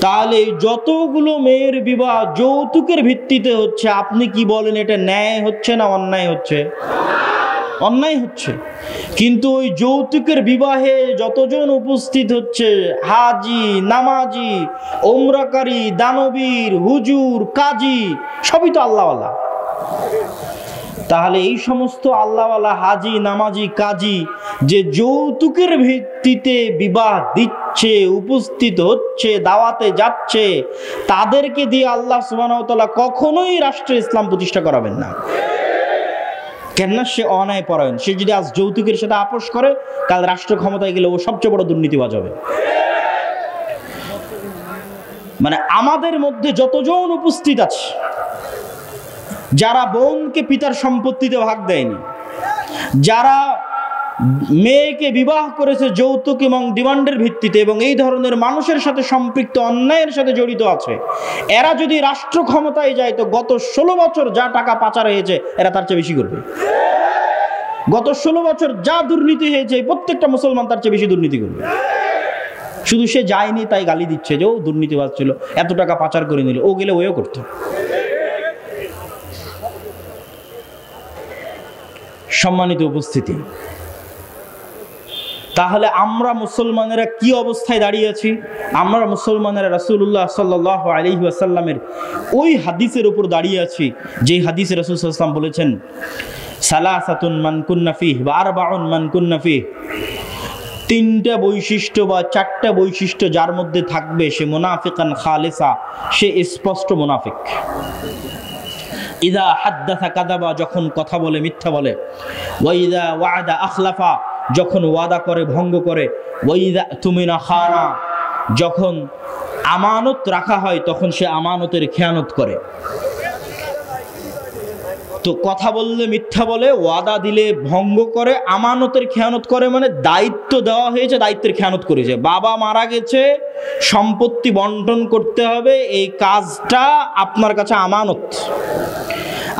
তাহলে যতগুলো মেয়ের বিবাহ যৌতুকের ভিত্তিতে হচ্ছে, আপনি কি বলেন এটা ন্যায় হচ্ছে না অন্যায় হচ্ছে? অন্যায় হচ্ছে। কিন্তু ওই যৌতুকের বিবাহে যতজন উপস্থিত হচ্ছে, হাজি, নামাজি, ওমরাকারী, দানবীর, হুজুর, কাজী, সবই তো আল্লাহওয়ালা। তাহলে এই সমস্ত আল্লাহওয়ালা হাজি, নামাজি, কাজী যে যৌতুকের ভিত্তিতে বিবাহ দিচ্ছে, উপস্থিত হচ্ছে, দাওয়াতে যাচ্ছে, তাদেরকে দিয়ে আল্লাহ সুবহানাহু ওয়া তাআলা কখনোই রাষ্ট্রে ইসলাম প্রতিষ্ঠা করাবেন না। কেননা সে অন্যায়পরায়ণ। সে যদি আজ যৌতুকের সাথে আপোষ করে, কাল রাষ্ট্র ক্ষমতায় গেলে ও সবচেয়ে বড় দুর্নীতিবাজ হবে। মানে আমাদের মধ্যে যতজন উপস্থিত আছে, যারা বোনকে পিতার সম্পত্তিতে ভাগ দেয়নি, যারা মেয়েকে বিবাহ করেছে যৌতুক এবং ডিমান্ডের ভিত্তিতে, এবং এই ধরনের মানুষের সাথে সম্পৃক্ত, অন্যায়ের সাথে জড়িত আছে, এরা যদি রাষ্ট্র ক্ষমতায় যায় তো গত 16 বছর যা টাকা পাচার হয়েছে এরা তার চেয়ে বেশি করবে। গত 16 বছর যা দুর্নীতি হয়েছে প্রত্যেকটা মুসলমান তার চেয়ে বেশি দুর্নীতি করবে। শুধু সে যায়নি তাই গালি দিচ্ছে যে ও দুর্নীতিবাজ ছিল, এত টাকা পাচার করে নিল, ও গেলে ওও করতো। সম্মানিত উপস্থিতি, তাহলে আমরা মুসলমানেরা কি অবস্থায় দাঁড়িয়ে আছি? আমরা মুসলমানেরা রাসূলুল্লাহ সাল্লাল্লাহু আলাইহি ওয়াসাল্লামের ওই হাদিসের উপর দাঁড়িয়ে আছি, যে হাদিসে রাসূল সাল্লাল্লাহু আলাইহি ওয়াসাল্লাম বলেছেন, সালাসাতুন মান কুন্না ফিহি ওয়া আরবাউন মান কুন্না ফিহি, 3টা বৈশিষ্ট্য বা 4টা বৈশিষ্ট্য যার মধ্যে থাকবে সে মুনাফিকান খালিসা, সে স্পষ্ট মুনাফিক। ইযা হাদ্দাসা কাযাবা, যখন কথা বলে মিথ্যা বলে, ওয়া ইযা ওয়া'আদা আখলাফা, যখন ওয়াদা করে ভঙ্গ করে, ওয়া ইযা তুমিনা খানা, যখন আমানত রাখা হয় তখন সে আমানতের খেয়ানত করে। তো কথা বললে মিথ্যা বলে, ওয়াদা দিলে ভঙ্গ করে, আমানতের খেয়ানত করে, মানে দায়িত্ব দেওয়া হয়েছে দায়িত্বের খেয়ানত করেছে। বাবা মারা গেছে, সম্পত্তি বন্টন করতে হবে, এই কাজটা আপনার কাছে আমানত।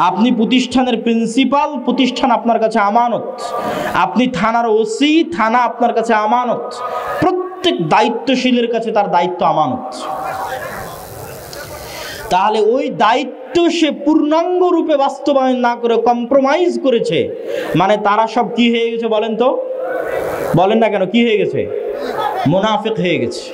আপনি প্রতিষ্ঠানের প্রিন্সিপাল, প্রতিষ্ঠান আপনার কাছে আমানত। আপনি থানার ওসি, থানা আপনার কাছে আমানত। প্রত্যেক দায়িত্বশীলের কাছে তার দায়িত্ব আমানত। তাহলে ওই দায়িত্ব সে পূর্ণাঙ্গ রূপে বাস্তবায়ন না করে কম্প্রোমাইজ করেছে, মানে তারা সব কি হয়ে গেছে বলেন তো? বলেন না কেন, কি হয়ে গেছে? মুনাফিক হয়ে গেছে।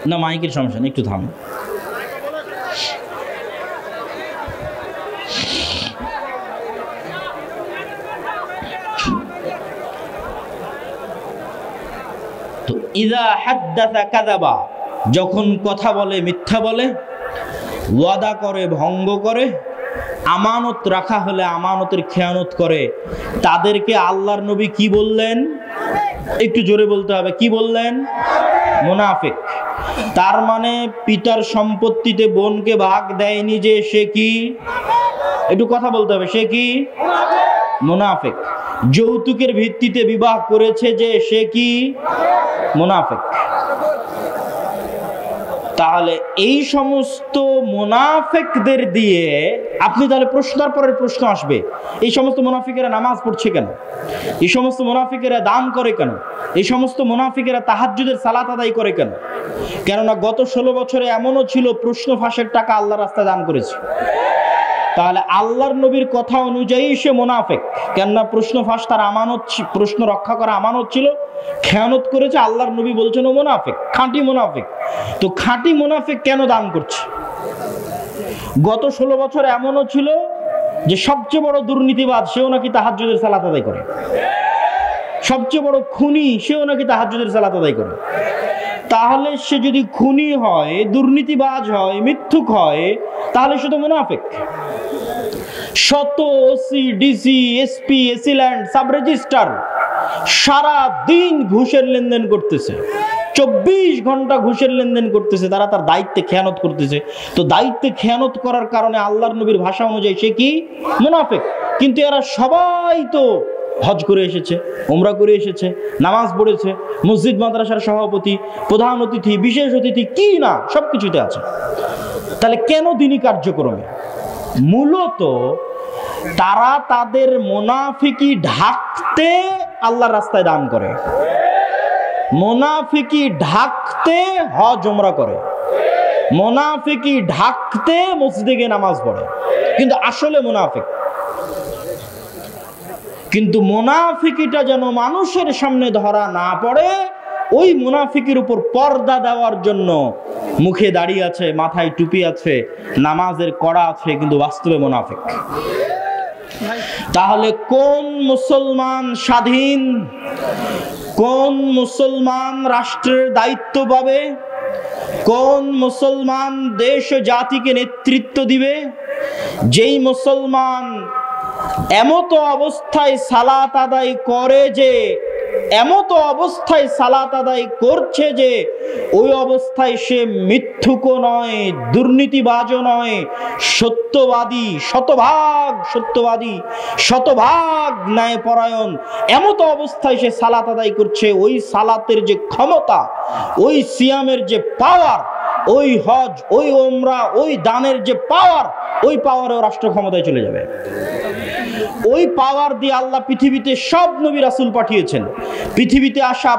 না মাইকের সমস্যা নেই, একটু থাম। তো ইযা হাদ্দাসা কাযাবা, যখন কথা বলে মিথ্যা বলে, ওয়াদা করে ভঙ্গ করে, আমানত রাখা হলে আমানতের খেয়ানত করে, তাদেরকে আল্লাহর নবী কি বললেন? একটু জোরে বলতে হবে, কি বললেন? মুনাফিক। তার মানে পিতার সম্পত্তিতে বোনকে ভাগ দেয়নি যে সে কি? একটু কথা বলতে হবে, সে কি? মুনাফিক। যৌতুকের ভিত্তিতে বিবাহ করেছে যে সে কি? মুনাফিক। তাহলে এই সমস্ত মুনাফিকদের দিয়ে আপনি তাহলে প্রশ্নের পরের প্রশ্ন আসবে, এই সমস্ত মুনাফিকেরা নামাজ পড়ছে কেন? এই সমস্ত মুনাফিকেরা দান করে কেন? এই সমস্ত মুনাফিকেরা তাহাজ্জুদের সালাত আদায় করে কেন? কেননা গত 16 বছরে এমনও ছিল প্রশ্ন ফাঁসের টাকা আল্লাহর রাস্তায় দান করেছে। তাহলে আল্লাহর নবীর কথা অনুযায়ী সে মুনাফিক। কেননা প্রশ্ন ফাঁস, তার আমানত, প্রশ্ন রক্ষা করা আমানত ছিল, খেয়ানত করেছে, আল্লাহর নবী বলছেন ও মুনাফিক, খাঁটি মুনাফিক। তো খাঁটি মুনাফিক কেন দান করছে? গত 16 বছর এমনও ছিল যে সবচেয়ে বড় দুর্নীতিবাদ সেও নাকি তাহাজ্জুদের সালাত আদায় করে, সবচেয়ে বড় খুনি সেও নাকি তাহাজ্জুদের সালাত আদায় করে। তাহলে সে যদি খুনি হয়, দুর্নীতিবাজ হয়, মিথ্যুক হয়, তাহলে সে তো মুনাফিক। শত OC, DC, SP, AC land, sub registrar সারা দিন ঘুষের লেনদেন করতেছে, 24 ঘন্টা ঘুষের লেনদেন করতেছে, তারা তার দায়িত্বে খেয়ানত করতেছে। তো দায়িত্বে খেয়ানত করার কারণে আল্লাহর নবীর ভাষা অনুযায়ী সে কি? মুনাফিক। কিন্তু এরা সবাই তো হজ করে এসেছে, উমরা করে এসেছে, নামাজ পড়েছে, মসজিদ মাদ্রাসার সভাপতি, প্রধান অতিথি, বিশেষ অতিথি, কি না সবকিছুতে আছে। তাহলে কেন দ্বীনি কার্যক্রমে? মূলত তারা তাদের মুনাফিকি ঢাকতে আল্লাহর রাস্তায় দান করে, মুনাফিকি ঢাকতে হজ উমরা করে, মুনাফিকি ঢাকতে মসজিদে গিয়ে নামাজ পড়ে, কিন্তু আসলে মুনাফিক। কিন্তু মুনাফিকিটা যেন মানুষের সামনে ধরা না পড়ে, ওই মুনাফিকির উপর পর্দা দেওয়ার জন্য মুখে দাড়ি আছে, মাথায় টুপি আছে, নামাজের কড়া আছে, কিন্তু বাস্তবে মুনাফিক। তাহলে কোন মুসলমান স্বাধীন, কোন মুসলমান রাষ্ট্রের দায়িত্ব পাবে, কোন মুসলমান দেশ ও জাতিকে নেতৃত্ব দিবে? যেই মুসলমান এমত অবস্থায় সালাত আদায় করে যে, এমত অবস্থায় সালাত আদায় করছে যে ওই অবস্থায় সে মিথ্যুকও নয়, দুর্নীতিবাজও নয়, সত্যবাদী, শতভাগ সত্যবাদী, শতভাগ ন্যায়পরায়ণ, এমত অবস্থায় সে সালাত আদায় করছে, ওই সালাতের যে ক্ষমতা, ওই সিয়ামের যে পাওয়ার, ওই হজ, ওই উমরা, ওই দানের যে পাওয়ার, ওই পাওয়ারেও রাষ্ট্র ক্ষমতায় চলে যাবে। ওই পাওয়ার দিয়ে আল্লাহ পৃথিবীতে সব নবী রাসূল পাঠিয়েছেন। পৃথিবীতে আসা